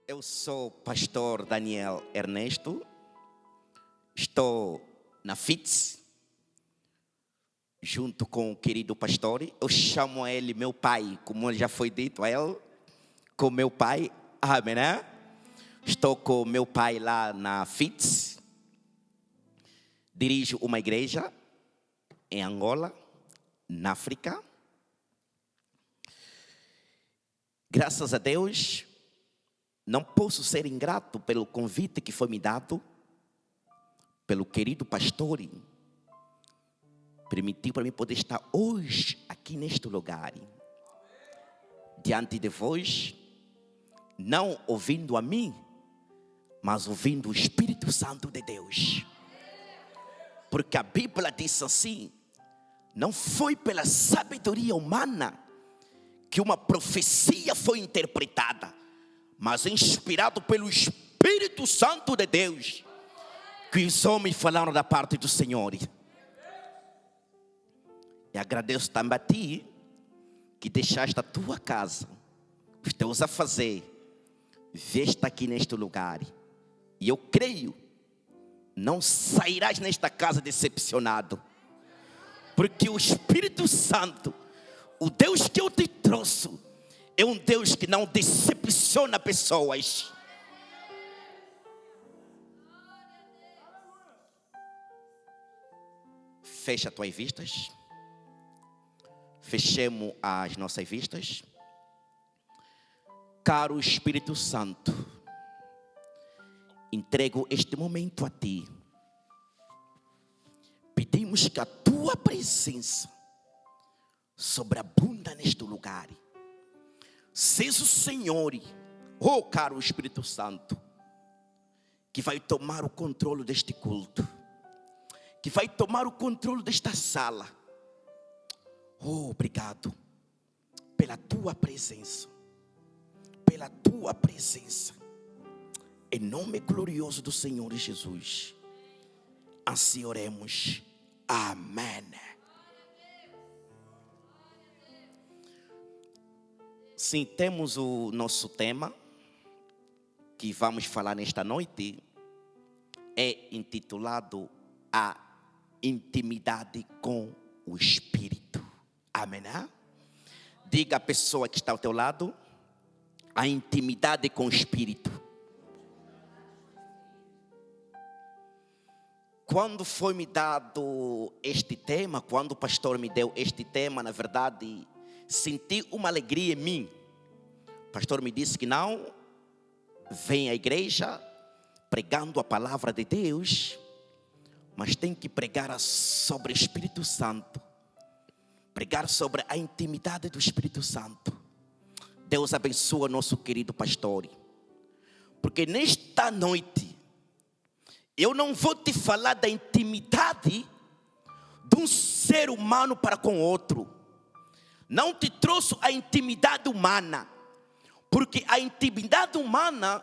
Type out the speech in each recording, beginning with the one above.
Eu sou pastor Daniel Ernesto, estou na FITS, junto com o querido pastor. Eu chamo ele meu pai, como já foi dito a ele, com meu pai, amém, né? Estou com meu pai lá na FITS, dirijo uma igreja em Angola, na África. Graças a Deus, não posso ser ingrato pelo convite que foi me dado pelo querido pastor. Permitiu para mim poder estar hoje aqui neste lugar, diante de vós, não ouvindo a mim, mas ouvindo o Espírito Santo de Deus. Porque a Bíblia diz assim: não foi pela sabedoria humana que uma profecia foi interpretada, mas inspirado pelo Espírito Santo de Deus, que os homens falaram da parte do Senhor. E agradeço também a ti, que deixaste a tua casa, os teus a fazer, vieste aqui neste lugar. E eu creio, não sairás nesta casa decepcionado, porque o Espírito Santo, o Deus que eu te trouxe, é um Deus que não decepciona pessoas. Fecha as tuas vistas. Fechemos as nossas vistas. Caro Espírito Santo, entrego este momento a ti. Pedimos que a tua presença sobreabunda neste lugar. Seja o Senhor, oh caro Espírito Santo, que vai tomar o controle deste culto, que vai tomar o controle desta sala. Oh, obrigado pela tua presença, pela tua presença, em nome glorioso do Senhor Jesus. Assim oremos, amém. Sim, temos o nosso tema que vamos falar nesta noite, é intitulado A Intimidade com o Espírito. Amém? Diga à pessoa que está ao teu lado: a intimidade com o Espírito. Quando foi me dado este tema, quando o pastor me deu este tema, na verdade, senti uma alegria em mim. O pastor me disse que não vem à igreja pregando a palavra de Deus, mas tem que pregar sobre o Espírito Santo, pregar sobre a intimidade do Espírito Santo. Deus abençoa nosso querido pastor, porque nesta noite eu não vou te falar da intimidade de um ser humano para com outro. Não te trouxe a intimidade humana, porque a intimidade humana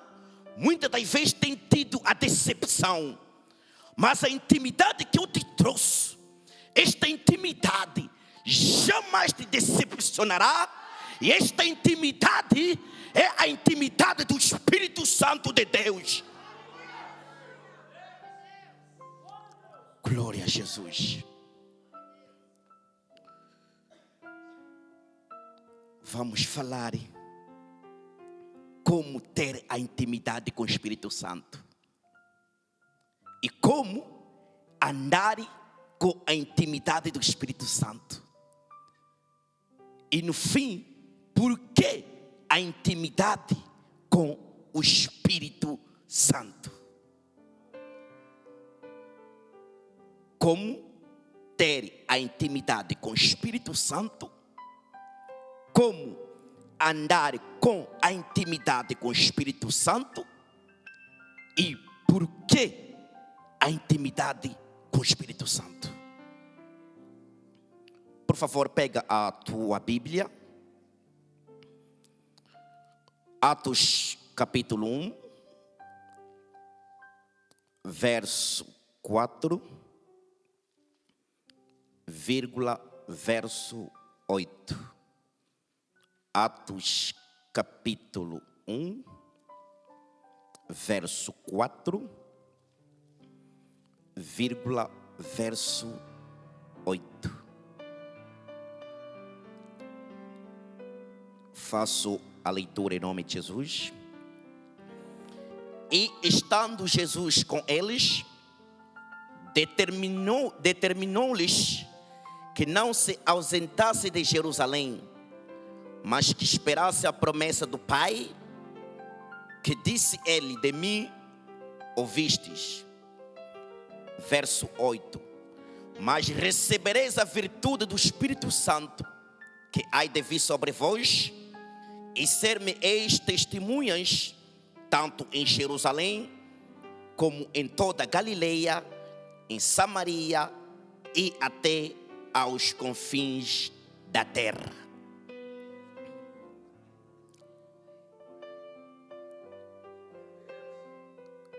muitas das vezes tem tido a decepção. Mas a intimidade que eu te trouxe, esta intimidade jamais te decepcionará. E esta intimidade é a intimidade do Espírito Santo de Deus. Glória a Jesus. Vamos falar como ter a intimidade com o Espírito Santo e como andar com a intimidade do Espírito Santo. E no fim, por que a intimidade com o Espírito Santo? Como ter a intimidade com o Espírito Santo? Como andar com a intimidade com o Espírito Santo? E por que a intimidade com o Espírito Santo? Por favor, pega a tua Bíblia. Atos capítulo 1, verso 4, verso 8. Atos capítulo 1, verso 4, verso 8. Faço a leitura em nome de Jesus. E estando Jesus com eles, determinou-lhes que não se ausentasse de Jerusalém, mas que esperasse a promessa do Pai, que disse ele: de mim ouvistes. Verso 8: mas recebereis a virtude do Espírito Santo, que há de vir sobre vós, e ser-me-eis testemunhas, tanto em Jerusalém, como em toda a Galileia, em Samaria e até aos confins da terra.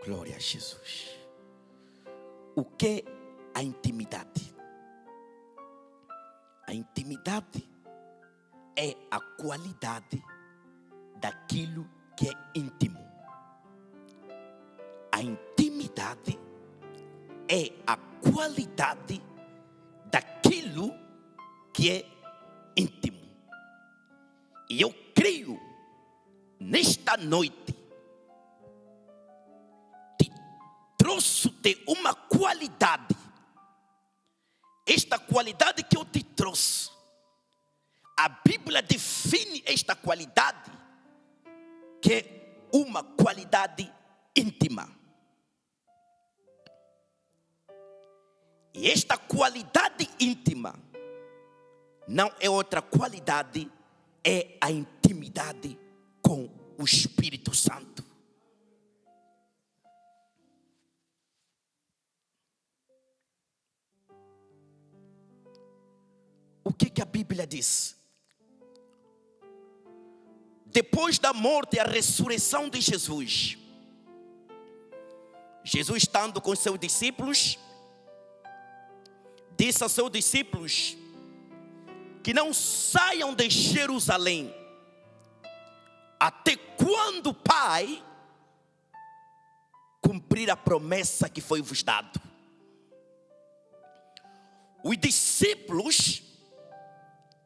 Glória a Jesus. O que é a intimidade? A intimidade é a qualidade daquilo que é íntimo. A intimidade é a qualidade daquilo que é íntimo. E eu creio, nesta noite, te trouxe-te uma qualidade. Esta qualidade que eu te trouxe, a Bíblia define esta qualidade, que é uma qualidade íntima. E esta qualidade íntima não é outra qualidade, é a intimidade com o Espírito Santo. O que a Bíblia diz? Depois da morte e a ressurreição de Jesus, Jesus, estando com seus discípulos, disse aos seus discípulos que não saiam de Jerusalém até quando o Pai cumprir a promessa que foi vos dado. Os discípulos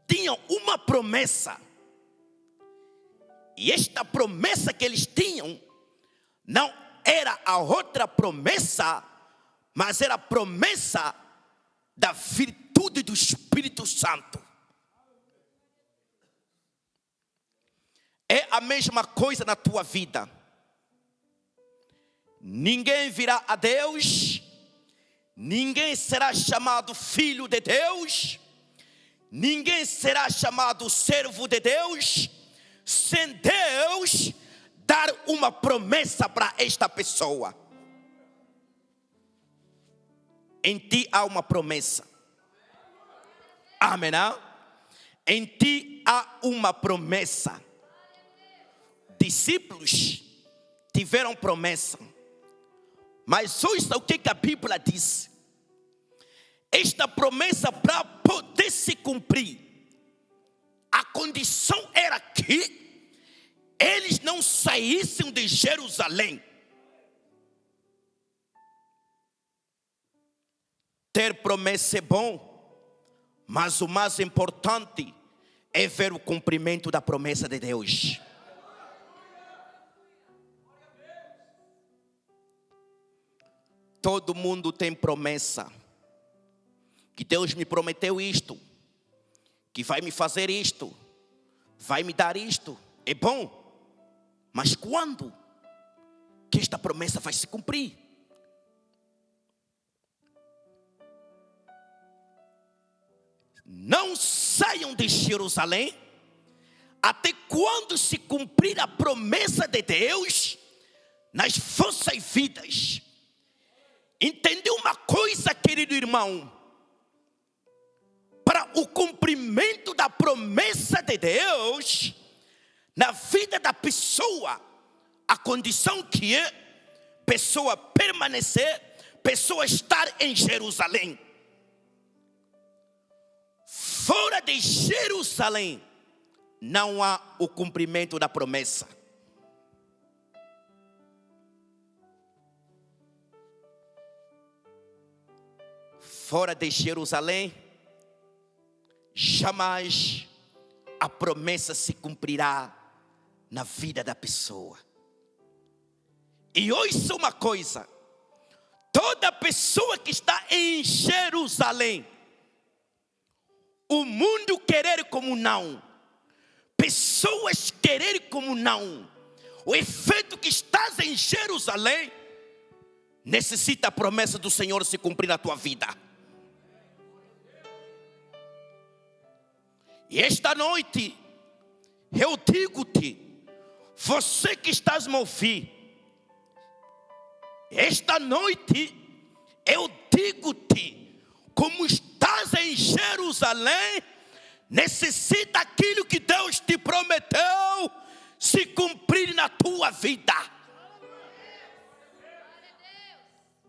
tinham uma promessa, e esta promessa que eles tinham não era a outra promessa, mas era a promessa da virtude do Espírito Santo. É a mesma coisa na tua vida. Ninguém virá a Deus, ninguém será chamado filho de Deus, ninguém será chamado servo de Deus, sem Deus dar uma promessa para esta pessoa. Em ti há uma promessa. Amém? Em ti há uma promessa. Discípulos tiveram promessa, mas ouça o que a Bíblia diz. Esta promessa, para poder se cumprir, a condição era que eles não saíssem de Jerusalém. Ter promessa é bom, mas o mais importante é ver o cumprimento da promessa de Deus. Todo mundo tem promessa, que Deus me prometeu isto, que vai me fazer isto, vai me dar isto. É bom, mas quando que esta promessa vai se cumprir? Não saiam de Jerusalém até quando se cumprir a promessa de Deus nas vossas vidas. Entendeu uma coisa, querido irmão? Para o cumprimento da promessa de Deus na vida da pessoa, a condição que é pessoa permanecer, pessoa estar em Jerusalém. Fora de Jerusalém não há o cumprimento da promessa. fora de Jerusalém, jamais a promessa se cumprirá na vida da pessoa. E ouça uma coisa: toda pessoa que está em Jerusalém, o mundo querer como não, pessoas querer como não, o efeito que estás em Jerusalém necessita a promessa do Senhor se cumprir na tua vida. E esta noite eu digo-te, você que estás me ouvir, esta noite eu digo-te, como estás em Jerusalém, necessita aquilo que Deus te prometeu se cumprir na tua vida.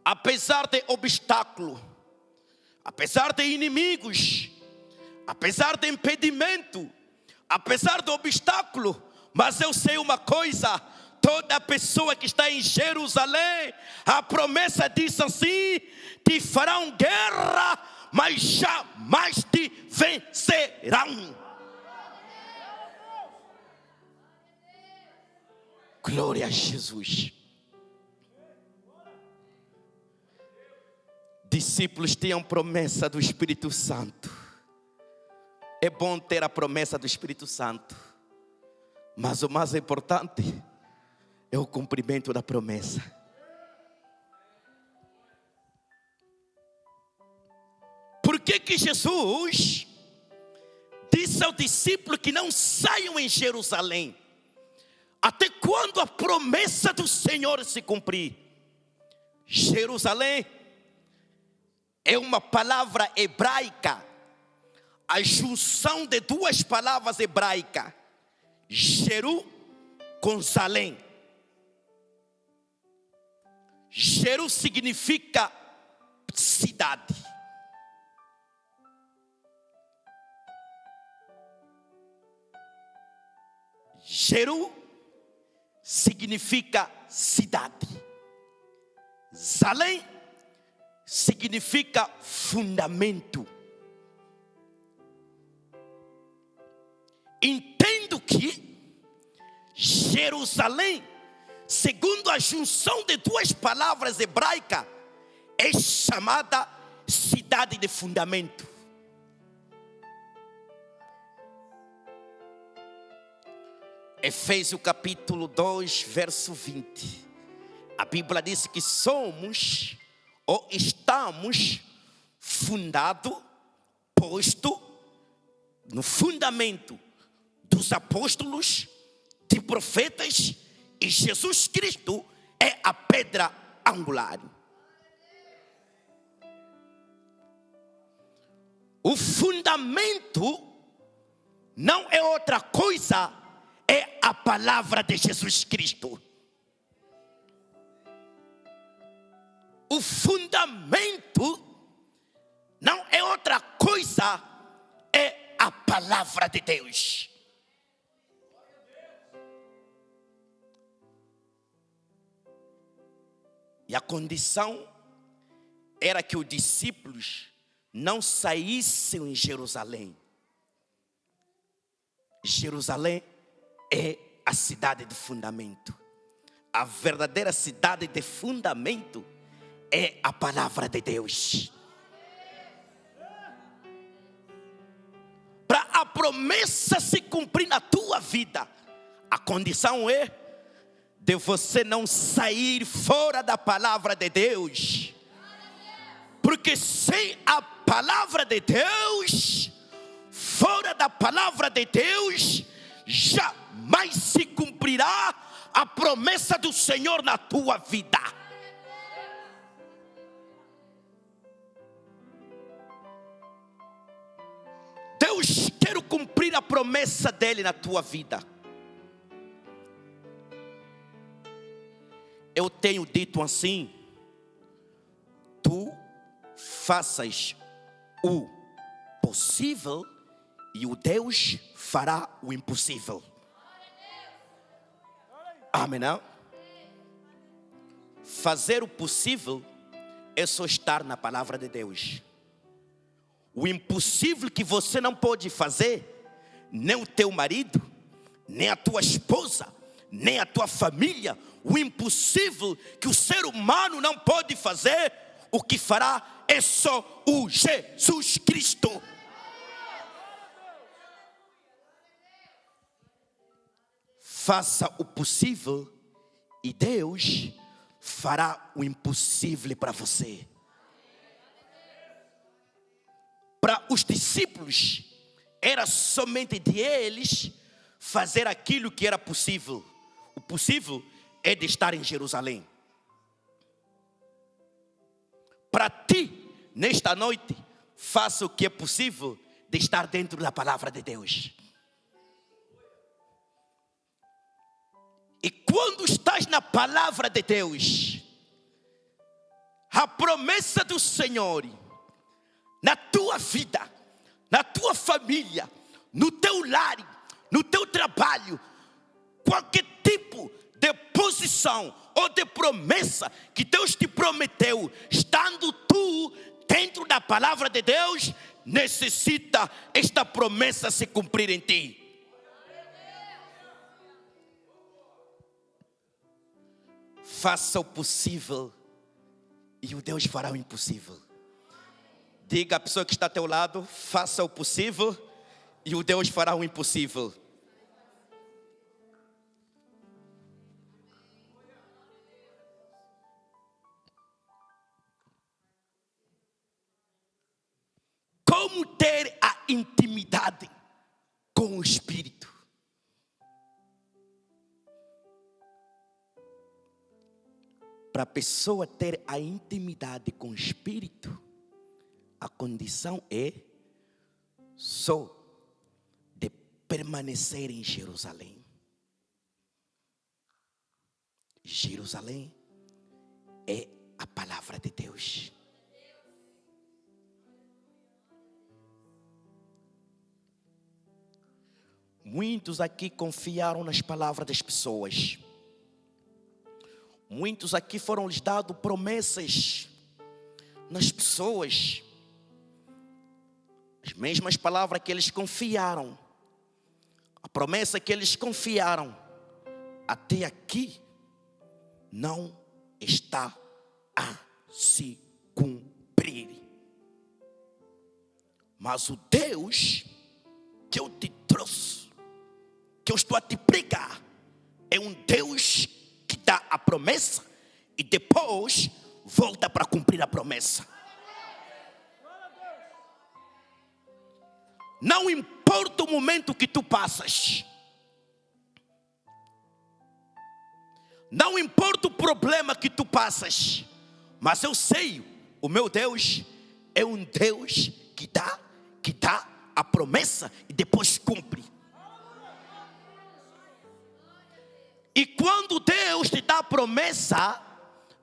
Apesar de obstáculo, apesar de inimigos, apesar de impedimento, apesar do obstáculo, mas eu sei uma coisa: toda pessoa que está em Jerusalém, a promessa diz assim: te farão guerra, mas jamais te vencerão. Glória a Jesus. Discípulos tinham promessa do Espírito Santo. É bom ter a promessa do Espírito Santo, mas o mais importante é o cumprimento da promessa. Por que Jesus disse ao discípulo que não saiam em Jerusalém até quando a promessa do Senhor se cumprir? Jerusalém é uma palavra hebraica, a junção de duas palavras hebraicas, Jeru com Salém. Jeru significa cidade. Jeru significa cidade. Salém significa fundamento. Entendo que Jerusalém, segundo a junção de duas palavras hebraicas, é chamada cidade de fundamento. Efésios capítulo 2, verso 20. A Bíblia diz que somos ou estamos fundados, posto no fundamento dos apóstolos, de profetas, e Jesus Cristo é a pedra angular. O fundamento não é outra coisa, é a palavra de Jesus Cristo. O fundamento não é outra coisa, é a palavra de Deus. E a condição era que os discípulos não saíssem em Jerusalém. Jerusalém é a cidade de fundamento. A verdadeira cidade de fundamento é a palavra de Deus. Para a promessa se cumprir na tua vida, a condição é de você não sair fora da palavra de Deus. Porque sem a palavra de Deus, fora da palavra de Deus, jamais se cumprirá a promessa do Senhor na tua vida. Deus quer cumprir a promessa dele na tua vida. Eu tenho dito assim: tu faças o possível e o Deus fará o impossível. Amém, não? Fazer o possível é só estar na palavra de Deus. O impossível que você não pode fazer, nem o teu marido, nem a tua esposa, nem a tua família, o impossível que o ser humano não pode fazer, o que fará é só o Jesus Cristo. Faça o possível e Deus fará o impossível para você. Para os discípulos, era somente de eles fazer aquilo que era possível. O possível é de estar em Jerusalém. Para ti, nesta noite, faça o que é possível de estar dentro da palavra de Deus. E quando estás na palavra de Deus, a promessa do Senhor na tua vida, na tua família, no teu lar, no teu trabalho, qualquer tipo de posição ou de promessa que Deus te prometeu, estando tu dentro da palavra de Deus, necessita esta promessa se cumprir em ti. Faça o possível e o Deus fará o impossível. Diga à pessoa que está ao teu lado: faça o possível e o Deus fará o impossível. Como ter a intimidade com o Espírito? Para a pessoa ter a intimidade com o Espírito, a condição é só de permanecer em Jerusalém. Jerusalém é a palavra de Deus. Muitos aqui confiaram nas palavras das pessoas. Muitos aqui foram lhes dadas promessas nas pessoas. As mesmas palavras que eles confiaram. A promessa que eles confiaram. Até aqui não está a se cumprir. Mas o Deus que eu te trouxe, que eu estou a te pregar, é um Deus que dá a promessa e depois volta para cumprir a promessa. Não importa o momento que tu passas, não importa o problema que tu passas, mas eu sei, o meu Deus é um Deus que dá a promessa e depois cumpre. E quando Deus te dá a promessa,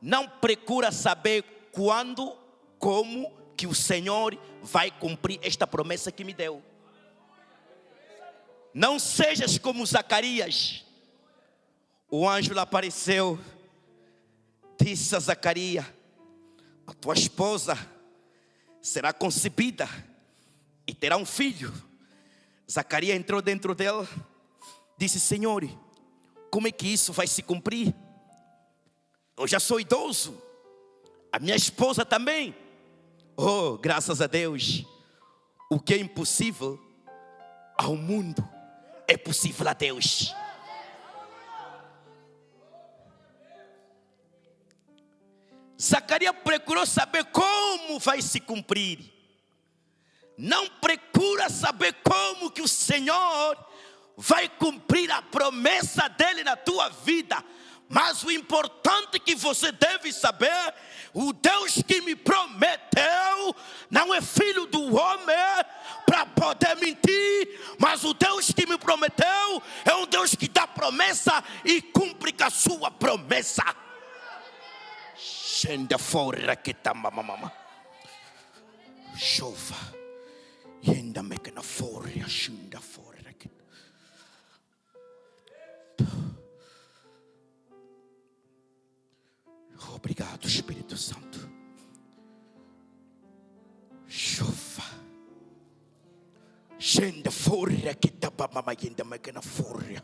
não procura saber quando, como que o Senhor vai cumprir esta promessa que me deu. Não sejas como Zacarias. O anjo lhe apareceu, disse a Zacarias: a tua esposa será concebida e terá um filho. Zacarias entrou dentro dela, disse: Senhor, como é que isso vai se cumprir? Eu já sou idoso, a minha esposa também. Oh, graças a Deus, o que é impossível ao mundo é possível a Deus. Zacarias procurou saber como vai se cumprir. Não procura saber como que o Senhor vai cumprir a promessa dele na tua vida. Mas o importante que você deve saber, o Deus que me prometeu não é filho do homem para poder mentir, mas o Deus que me prometeu é um Deus que dá promessa e cumpre com a sua promessa. Chenda fora que tá mamama. Chova. Yenda mekena fora, chenda fora que. Obrigado, Espírito Santo. Chova. Gente, fúria que tá ainda mais na fúria.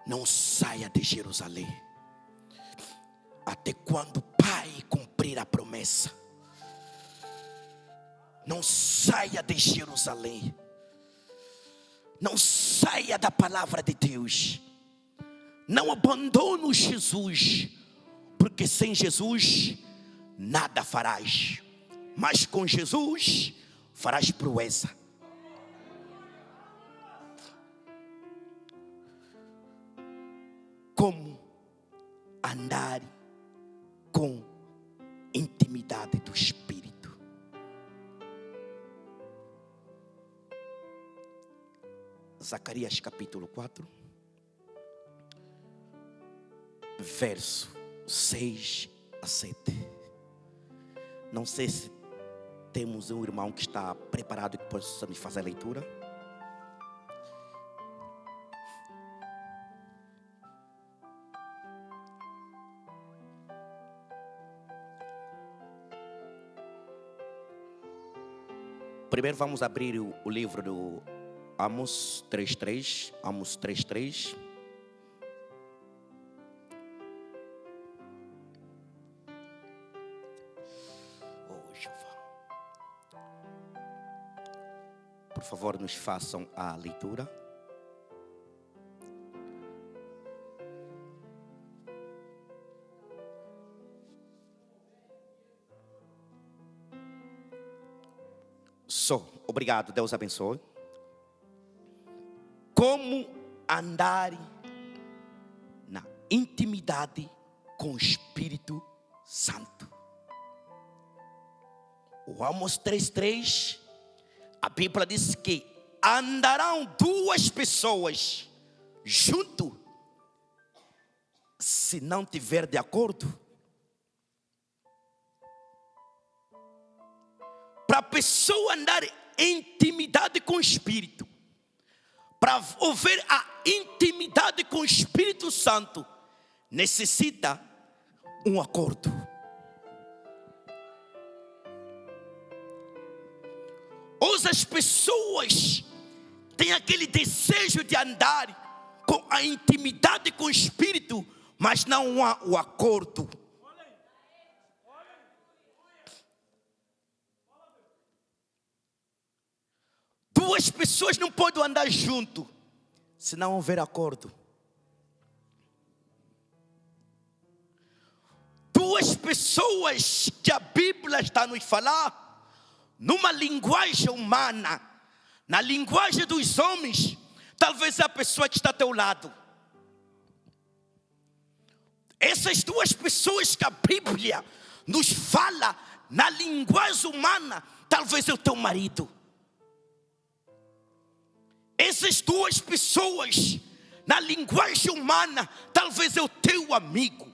Não saia de Jerusalém até quando o Pai cumprir a promessa. Não saia de Jerusalém. Não saia da palavra de Deus. Não abandone Jesus, porque sem Jesus nada farás, mas com Jesus farás proeza. Como andar com intimidade do Espírito? Zacarias capítulo 4, verso 6 a 7. Não sei se temos um irmão que está preparado e que possa me fazer a leitura. Primeiro vamos abrir o livro do Amós 3:3. Amós 3:3. Por favor, nos façam a leitura. Obrigado, Deus abençoe. Como andar na intimidade com o Espírito Santo. O Amós 3:3, a Bíblia diz que andarão duas pessoas junto, se não tiver de acordo. Para a pessoa andar em intimidade com o Espírito, para haver a intimidade com o Espírito Santo, necessita um acordo. Hoje as pessoas têm aquele desejo de andar com a intimidade com o Espírito, mas não há o acordo. Duas pessoas não podem andar junto se não houver acordo. Duas pessoas que a Bíblia está nos falar numa linguagem humana, na linguagem dos homens, talvez é a pessoa que está ao teu lado. Essas duas pessoas que a Bíblia nos fala na linguagem humana, talvez é o teu marido. Essas duas pessoas, na linguagem humana, talvez é o teu amigo.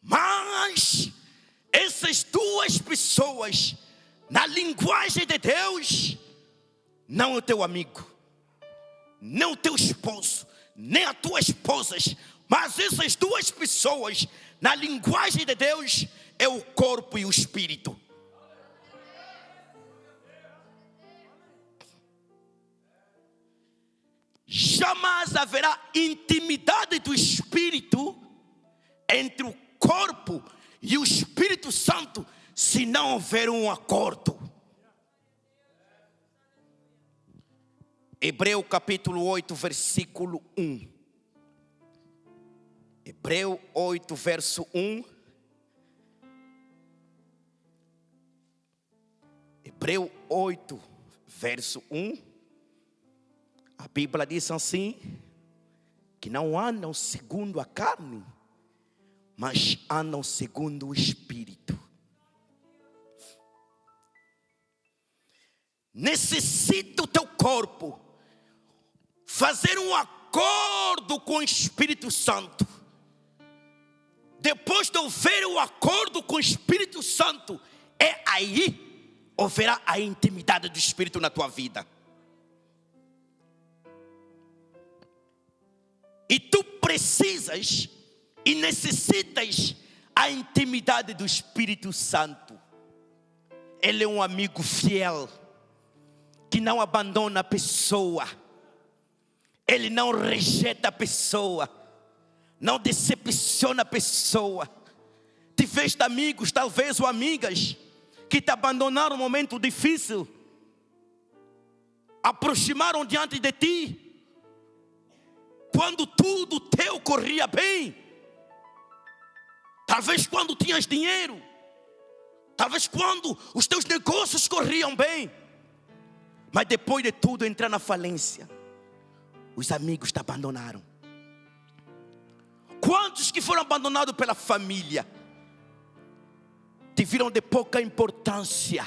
Mas essas duas pessoas, na linguagem de Deus, não é o teu amigo, nem o teu esposo, nem a tua esposa. Mas essas duas pessoas, na linguagem de Deus, é o corpo e o espírito. Jamais haverá intimidade do Espírito entre o corpo e o Espírito Santo se não houver um acordo. Hebreu capítulo 8, versículo 1. Hebreu 8, verso 1. Hebreu 8, verso 1. A Bíblia diz assim, que não andam segundo a carne, mas andam segundo o Espírito. Necessita o teu corpo fazer um acordo com o Espírito Santo. Depois de houver o acordo com o Espírito Santo, é aí haverá a intimidade do Espírito na tua vida. E tu precisas e necessitas a intimidade do Espírito Santo. Ele é um amigo fiel, que não abandona a pessoa. Ele não rejeita a pessoa, não decepciona a pessoa. Tiveste amigos, talvez, ou amigas, que te abandonaram num momento difícil, aproximaram diante de ti, quando tudo teu corria bem. Talvez quando tinhas dinheiro, talvez quando os teus negócios corriam bem. Mas depois de tudo entrar na falência, os amigos te abandonaram. Quantos que foram abandonados pela família, te viram de pouca importância?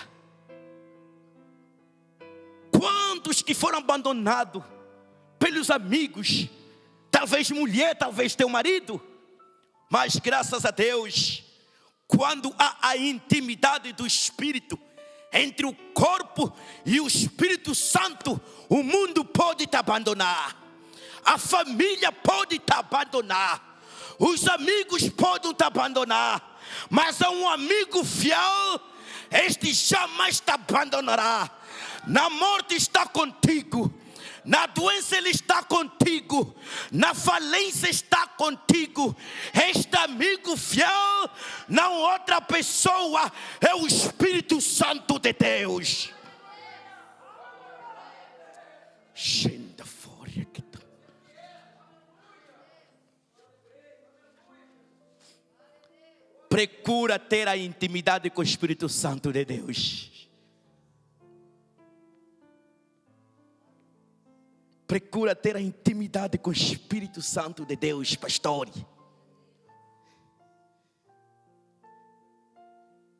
Quantos que foram abandonados pelos amigos, talvez mulher, talvez teu marido, mas graças a Deus, quando há a intimidade do Espírito entre o corpo e o Espírito Santo, o mundo pode te abandonar, a família pode te abandonar, os amigos podem te abandonar, mas há um amigo fiel, este jamais te abandonará. Na morte está contigo, na doença Ele está contigo, na falência está contigo. Este amigo fiel, não outra pessoa, é o Espírito Santo de Deus. Procura ter a intimidade com o Espírito Santo de Deus. Procura ter a intimidade com o Espírito Santo de Deus, pastor.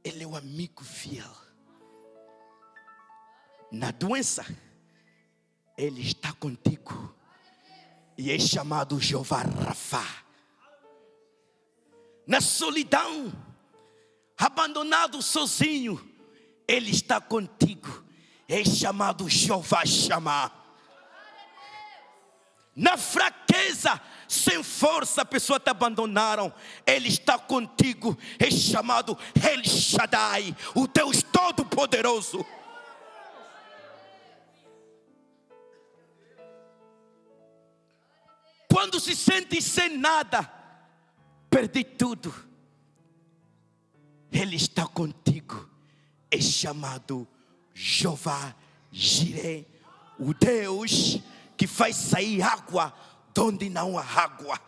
Ele é o amigo fiel. Na doença, Ele está contigo. E é chamado Jeová Rafa. Na solidão, abandonado sozinho, Ele está contigo. É chamado Jeová Shammah. Na fraqueza, sem força, a pessoa te abandonaram, Ele está contigo. É chamado El Shaddai, o Deus Todo-Poderoso. Quando se sente sem nada, perdi tudo, Ele está contigo. É chamado Jeová Jireh, o Deus que faz sair água de onde não há água,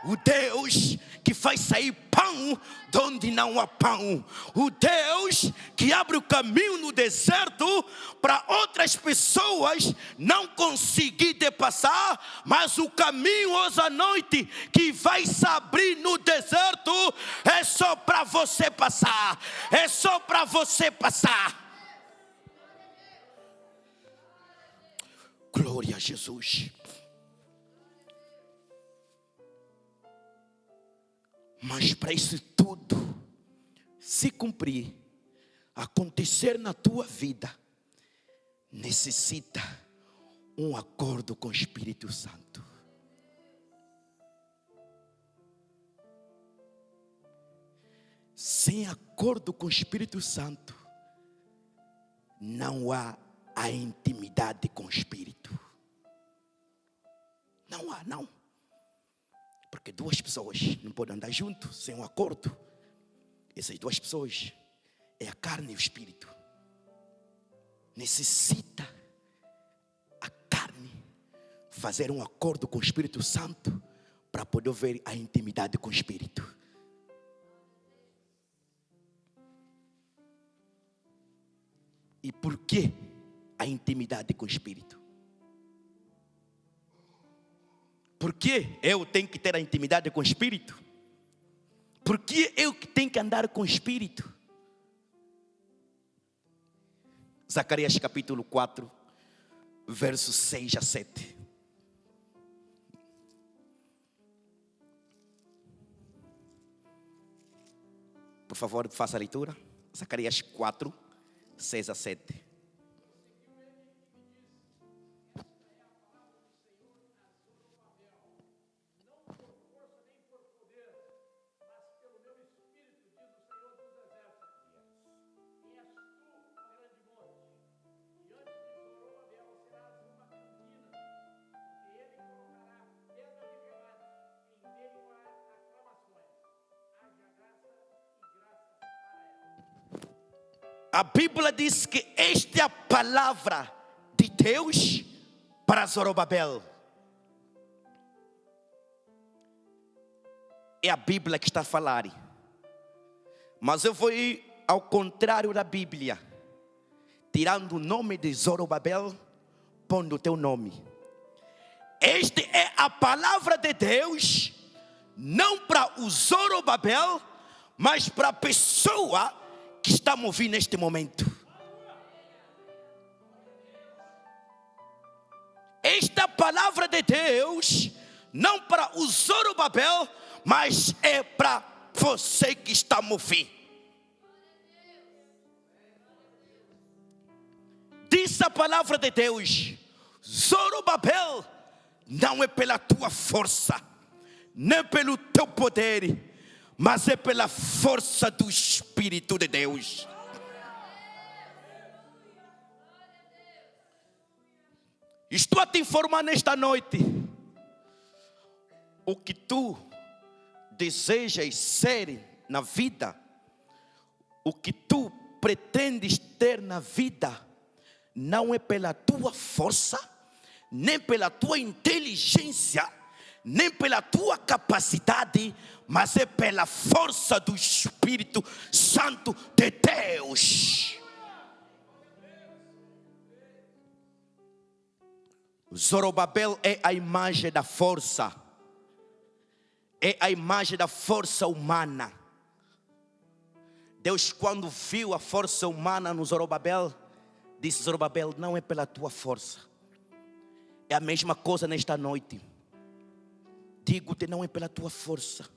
o Deus que faz sair pão de onde não há pão, o Deus que abre o caminho no deserto para outras pessoas não conseguir passar, mas o caminho hoje à noite que vai se abrir no deserto é só para você passar, é só para você passar. Glória a Jesus. Mas para isso tudo se cumprir, acontecer na tua vida, necessita um acordo com o Espírito Santo. Sem acordo com o Espírito Santo, não há a intimidade com o Espírito. Não há, não. Porque duas pessoas não podem andar juntos sem um acordo. Essas duas pessoas é a carne e o Espírito. Necessita a carne fazer um acordo com o Espírito Santo para poder ver a intimidade com o Espírito. E por que a intimidade com o Espírito? Por que eu tenho que ter a intimidade com o Espírito? Por que eu que tenho que andar com o Espírito? Zacarias capítulo 4, versos 6 a 7. Por favor, faça a leitura. Zacarias 4, 6 a 7. A Bíblia diz que esta é a palavra de Deus para Zorobabel. É a Bíblia que está a falar. Mas eu vou ir ao contrário da Bíblia, tirando o nome de Zorobabel, pondo o teu nome. Esta é a palavra de Deus, não para o Zorobabel, mas para a pessoa que está me ouvindo neste momento. Esta palavra de Deus, não para o Zorobabel, mas é para você que está me ouvindo. Diz a palavra de Deus: Zorobabel, não é pela tua força, nem pelo teu poder, mas é pela força do Espírito de Deus. Estou a te informar nesta noite: o que tu desejas ser na vida, o que tu pretendes ter na vida, não é pela tua força, nem pela tua inteligência, nem pela tua capacidade, mas é pela força do Espírito Santo de Deus. Zorobabel é a imagem da força, é a imagem da força humana. Deus, quando viu a força humana no Zorobabel, disse: Zorobabel, não é pela tua força. É a mesma coisa nesta noite. Digo-te, não é pela tua força,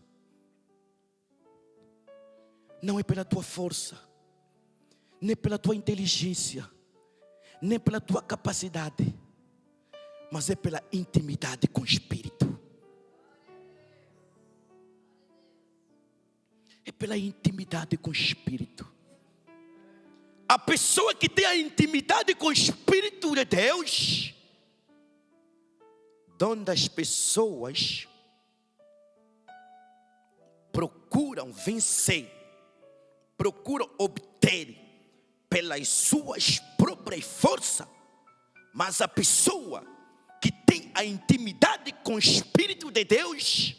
não é pela tua força, nem pela tua inteligência, nem pela tua capacidade, mas é pela intimidade com o Espírito. É pela intimidade com o Espírito. A pessoa que tem a intimidade com o Espírito de Deus, onde as pessoas procuram vencer, procuram obter pelas suas próprias forças, mas a pessoa que tem a intimidade com o Espírito de Deus,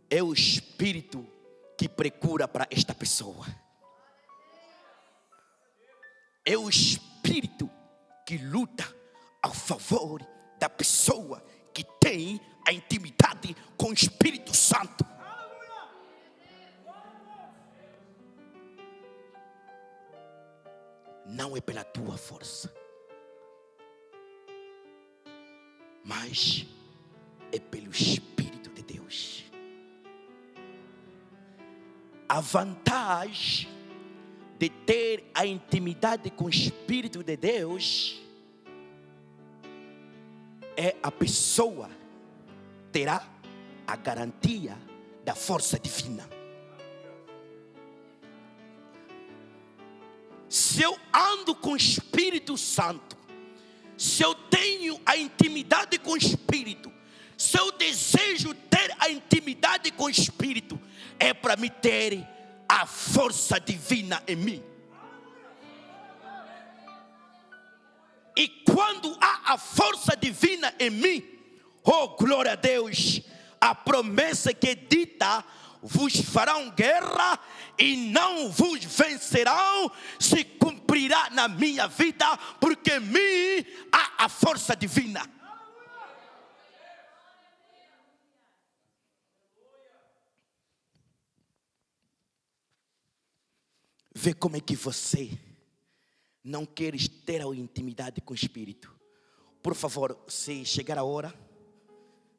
é o Espírito que procura para esta pessoa. É o Espírito que luta a favor da pessoa que tem a intimidade com o Espírito Santo. Não é pela tua força, mas é pelo Espírito de Deus. A vantagem de ter a intimidade com o Espírito de Deus é a pessoa terá a garantia da força divina. Se eu ando com o Espírito Santo, se eu tenho a intimidade com o Espírito, se eu desejo ter a intimidade com o Espírito, é para me ter a força divina em mim. E quando há a força divina em mim, oh glória a Deus, a promessa que é dita: vos farão guerra e não vos vencerão, se cumprirá na minha vida, porque em mim há a força divina. Vê como é que você não queres ter a intimidade com o Espírito. Por favor, se chegar a hora,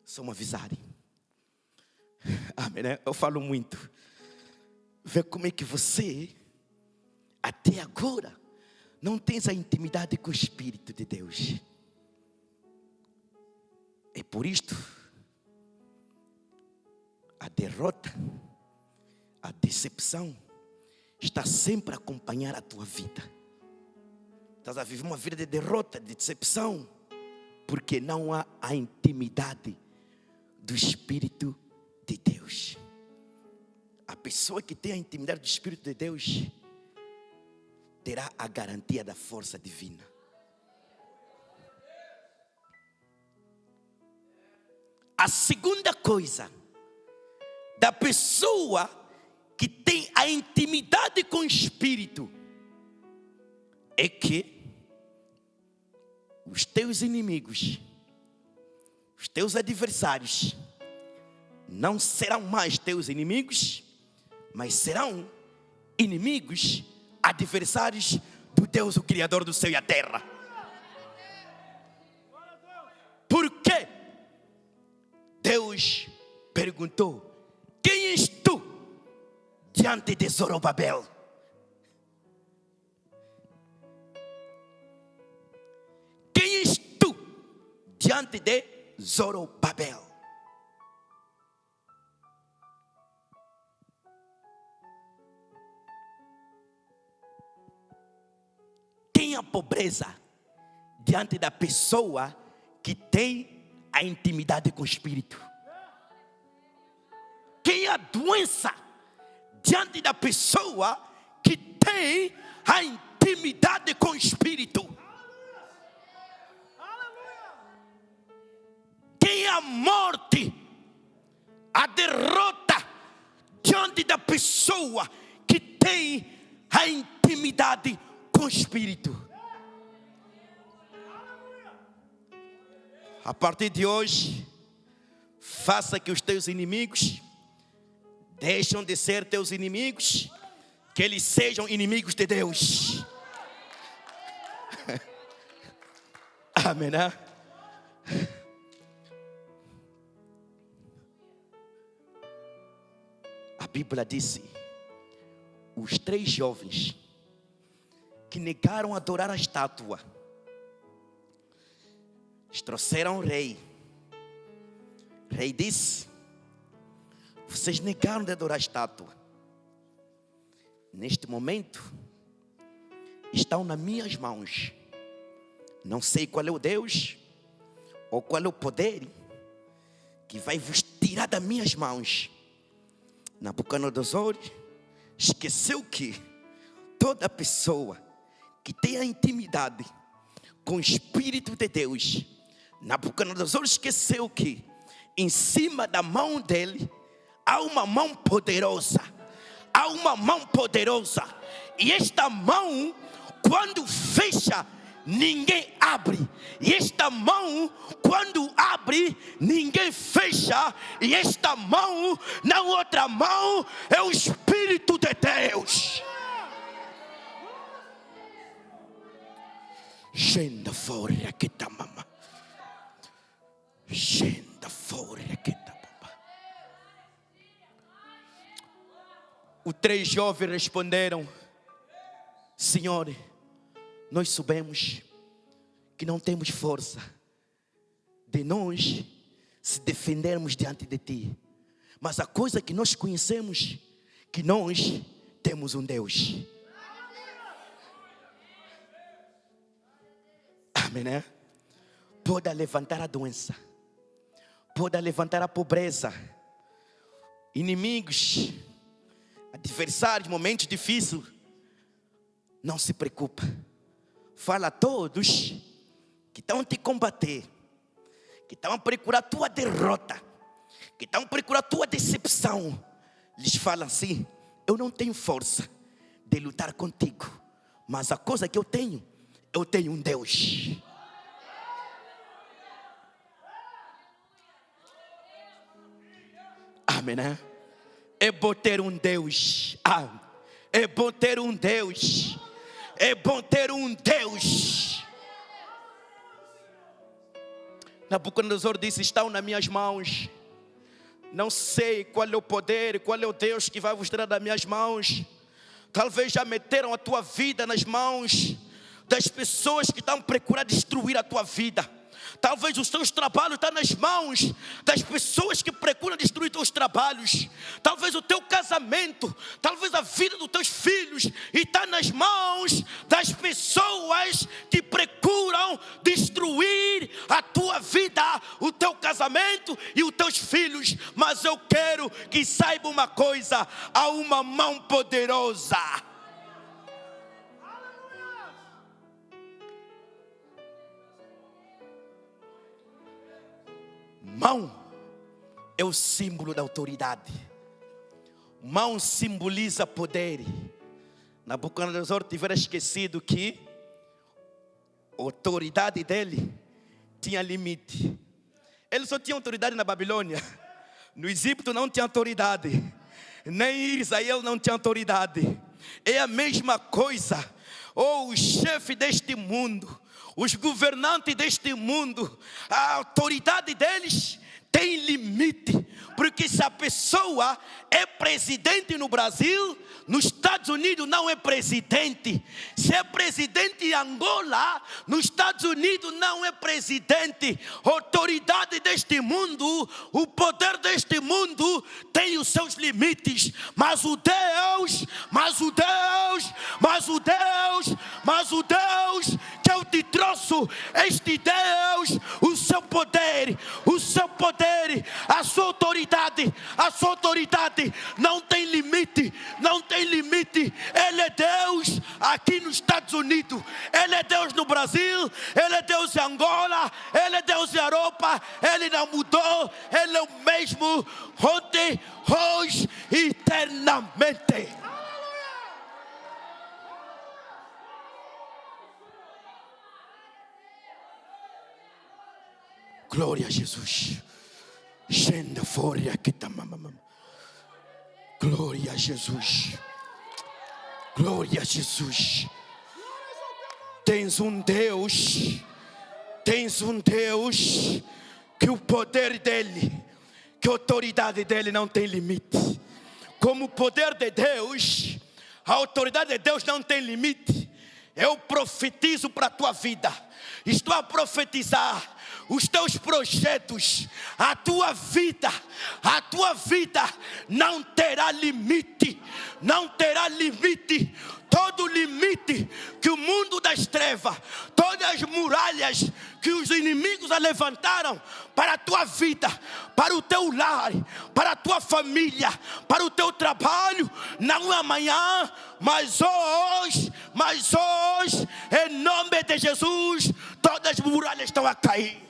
só me avisarem. Amém, né? Eu falo muito. Vê como é que você, até agora, não tens a intimidade com o Espírito de Deus. É por isto, a derrota, a decepção, está sempre a acompanhar a tua vida. Estás a viver uma vida de derrota, de decepção, porque não há a intimidade do Espírito de Deus. A pessoa que tem a intimidade do Espírito de Deus terá a garantia da força divina. A segunda coisa da pessoa que tem a intimidade com o Espírito é que os teus inimigos, os teus adversários, não serão mais teus inimigos, mas serão inimigos, adversários do Deus, o Criador do céu e a terra. Por quê? Deus perguntou: quem és tu diante de Zorobabel? Quem és tu diante de Zorobabel? Quem é a pobreza diante da pessoa que tem a intimidade com o Espírito? Quem é a doença diante da pessoa que tem a intimidade com o Espírito? Quem é a morte, a derrota diante da pessoa que tem a intimidade com o Espírito? A partir de hoje, faça que os teus inimigos deixem de ser teus inimigos, que eles sejam inimigos de Deus. Amém, né? A Bíblia disse: os 3 jovens que negaram adorar a estátua, eles trouxeram o rei. O rei disse: vocês negaram de adorar a estátua. Neste momento, estão nas minhas mãos. Não sei qual é o Deus ou qual é o poder que vai vos tirar das minhas mãos. Nabucodonosor esqueceu que toda pessoa que tem a intimidade com o Espírito de Deus, Nabucodonosor esqueceu que em cima da mão dele há uma mão poderosa. Há uma mão poderosa. E esta mão, quando fecha, ninguém abre. E esta mão, quando abre, ninguém fecha. E esta mão, na outra mão, é o Espírito de Deus. Genda fora que tá mama. Genda fora que tá mama. Os 3 jovens responderam: Senhor, nós sabemos que não temos força de nós se defendermos diante de ti. Mas a coisa que nós conhecemos, que nós temos um Deus. Amém, né? Pode levantar a doença, pode levantar a pobreza, inimigos, adversários, momentos difíceis. Não se preocupa. Fala a todos que estão a te combater, que estão a procurar a tua derrota, que estão a procurar a tua decepção. Lhes fala assim: eu não tenho força de lutar contigo, mas a coisa que eu tenho um Deus. Amém, né? É bom ter um Deus. É bom ter um Deus. É bom ter um Deus. Nabucodonosor disse: estão nas minhas mãos. Não sei qual é o poder, qual é o Deus que vai vos tirar das minhas mãos. Talvez já meteram a tua vida nas mãos das pessoas que estão procurando destruir a tua vida. Talvez os teus trabalhos estão nas mãos das pessoas que procuram destruir teus trabalhos. Talvez o teu casamento, talvez a vida dos teus filhos está nas mãos das pessoas que procuram destruir a tua vida, o teu casamento e os teus filhos. Mas eu quero que saiba uma coisa: há uma mão poderosa. Mão é o símbolo da autoridade. Mão simboliza poder. Nabucodonosor tivera esquecido que a autoridade dele tinha limite. Ele só tinha autoridade na Babilônia. No Egito não tinha autoridade. Nem em Israel não tinha autoridade. É a mesma coisa. O chefe deste mundo, os governantes deste mundo, a autoridade deles tem limite. Porque se a pessoa é presidente no Brasil, nos Estados Unidos não é presidente. Se é presidente em Angola, nos Estados Unidos não é presidente. A autoridade deste mundo, o poder deste mundo tem os seus limites. Mas o Deus que eu te trouxe, este Deus, o seu poder, a sua autoridade não tem limite, Ele é Deus aqui nos Estados Unidos, Ele é Deus no Brasil, Ele é Deus em Angola, Ele é Deus em Europa, Ele não mudou, Ele é o mesmo ontem, hoje e eternamente. Glória a Jesus. Glória a Jesus. Glória a Jesus. Tens um Deus que o poder dele, que a autoridade dele não tem limite. Como o poder de Deus, a autoridade de Deus não tem limite. Eu profetizo para a tua vida. Estou a profetizar os teus projetos, a tua vida não terá limite, todo limite que o mundo das trevas, todas as muralhas que os inimigos levantaram para a tua vida, para o teu lar, para a tua família, para o teu trabalho, não amanhã, mas hoje, em nome de Jesus, todas as muralhas estão a cair.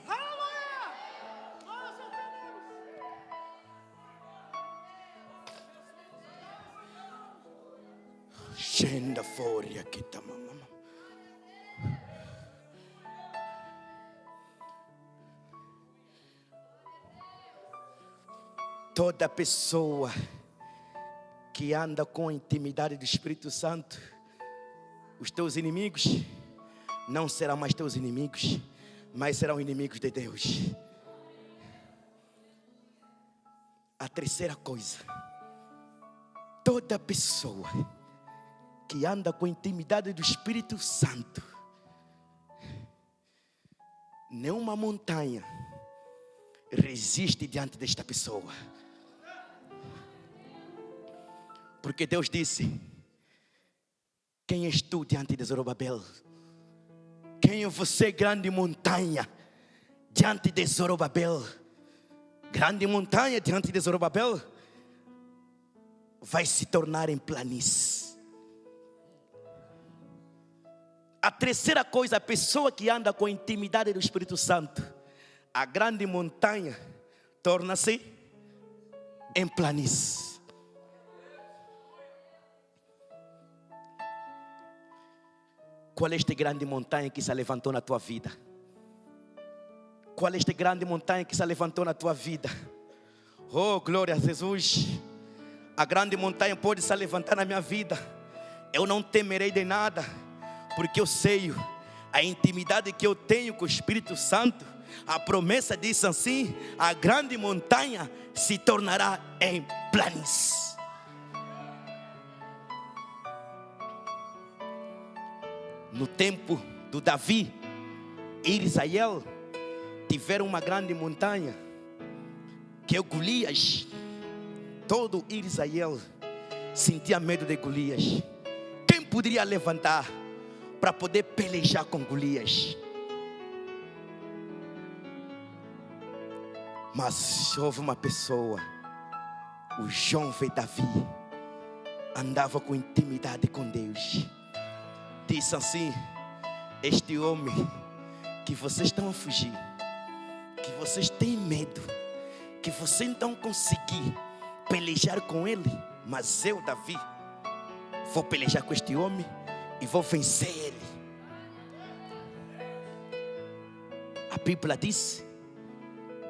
Toda pessoa que anda com a intimidade do Espírito Santo, os teus inimigos não serão mais teus inimigos, mas serão inimigos de Deus. A terceira coisa, toda pessoa que anda com a intimidade do Espírito Santo, nenhuma montanha resiste diante desta pessoa. Porque Deus disse: quem és tu diante de Zorobabel? Quem é você, grande montanha, diante de Zorobabel? Grande montanha diante de Zorobabel vai se tornar em planície. A terceira coisa, a pessoa que anda com a intimidade do Espírito Santo, a grande montanha torna-se em planície. Qual é esta grande montanha que se levantou na tua vida? Qual é esta grande montanha que se levantou na tua vida? Oh, glória a Jesus. A grande montanha pode se levantar na minha vida. Eu não temerei de nada, porque eu sei a intimidade que eu tenho com o Espírito Santo. A promessa diz assim: a grande montanha se tornará em planície. No tempo do Davi e Israel, tiveram uma grande montanha, que é Golias. Todo Israel sentia medo de Golias. Quem poderia levantar para poder pelejar com Golias? Mas houve uma pessoa, o jovem Davi, andava com intimidade com Deus. Disse assim: este homem que vocês estão a fugir, que vocês têm medo, que você não conseguir pelejar com ele, mas eu, Davi, vou pelejar com este homem e vou vencer ele. A Bíblia diz: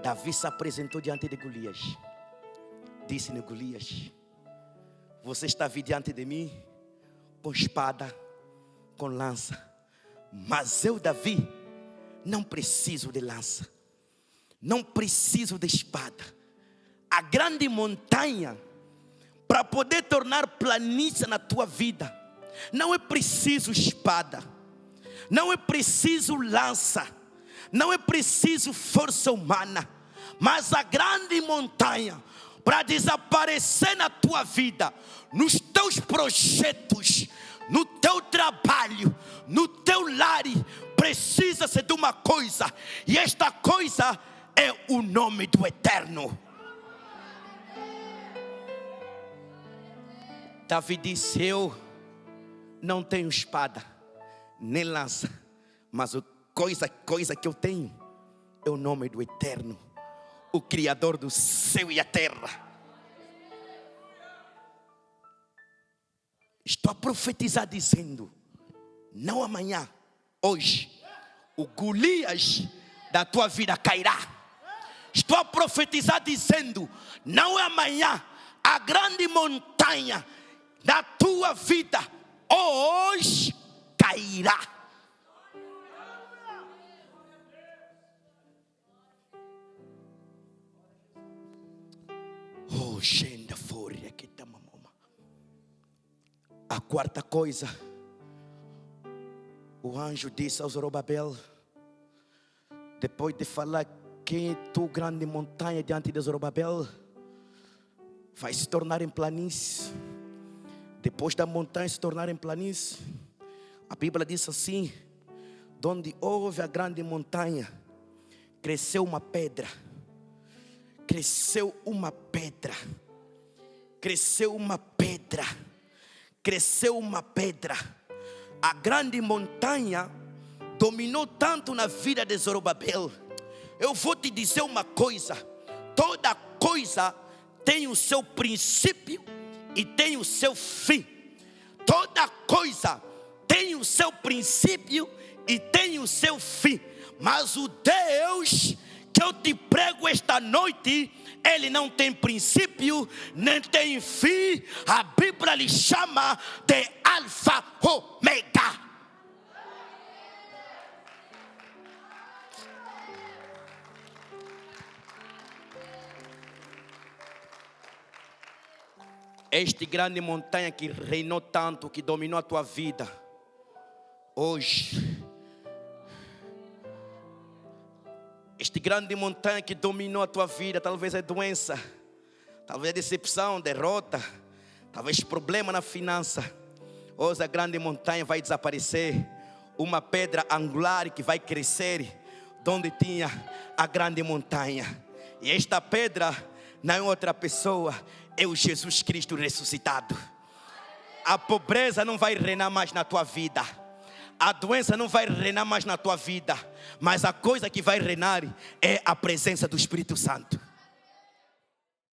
Davi se apresentou diante de Golias. Disse-lhe Golias: você está vindo diante de mim com espada, com lança, mas eu, Davi, não preciso de lança, não preciso de espada. A grande montanha, para poder tornar planície na tua vida, não é preciso espada, não é preciso lança, não é preciso força humana, mas a grande montanha, para desaparecer na tua vida, nos teus projetos, no teu trabalho, no teu lar, precisa-se de uma coisa, e esta coisa é o nome do Eterno. Davi disse: eu não tenho espada, nem lança, mas a coisa que eu tenho é o nome do Eterno, o Criador do céu e a terra. Estou a profetizar dizendo: não amanhã, hoje, o Golias da tua vida cairá. Estou a profetizar dizendo: não é amanhã, a grande montanha da tua vida hoje cairá. Oh, gente, fúria que tá mamãe. A quarta coisa, o anjo disse ao Zorobabel, depois de falar que tu grande montanha diante de Zorobabel vai se tornar em planície. Depois da montanha se tornar em planície, a Bíblia diz assim: donde houve a grande montanha, cresceu uma pedra. Cresceu uma pedra. Cresceu uma pedra. Cresceu uma pedra. A grande montanha dominou tanto na vida de Zorobabel. Eu vou te dizer uma coisa: toda coisa tem o seu princípio e tem o seu fim. Toda coisa tem o seu princípio e tem o seu fim. Mas o Deus que eu te prego esta noite, Ele não tem princípio, nem tem fim. A Bíblia lhe chama de Alfa Ômega. Este grande montanha que reinou tanto, que dominou a tua vida, hoje, este grande montanha que dominou a tua vida, talvez é doença, talvez é decepção, derrota, talvez problema na finança. Hoje a grande montanha vai desaparecer. Uma pedra angular que vai crescer donde tinha a grande montanha. E esta pedra não é outra pessoa, é o Jesus Cristo ressuscitado. A pobreza não vai reinar mais na tua vida. A doença não vai reinar mais na tua vida. Mas a coisa que vai reinar é a presença do Espírito Santo.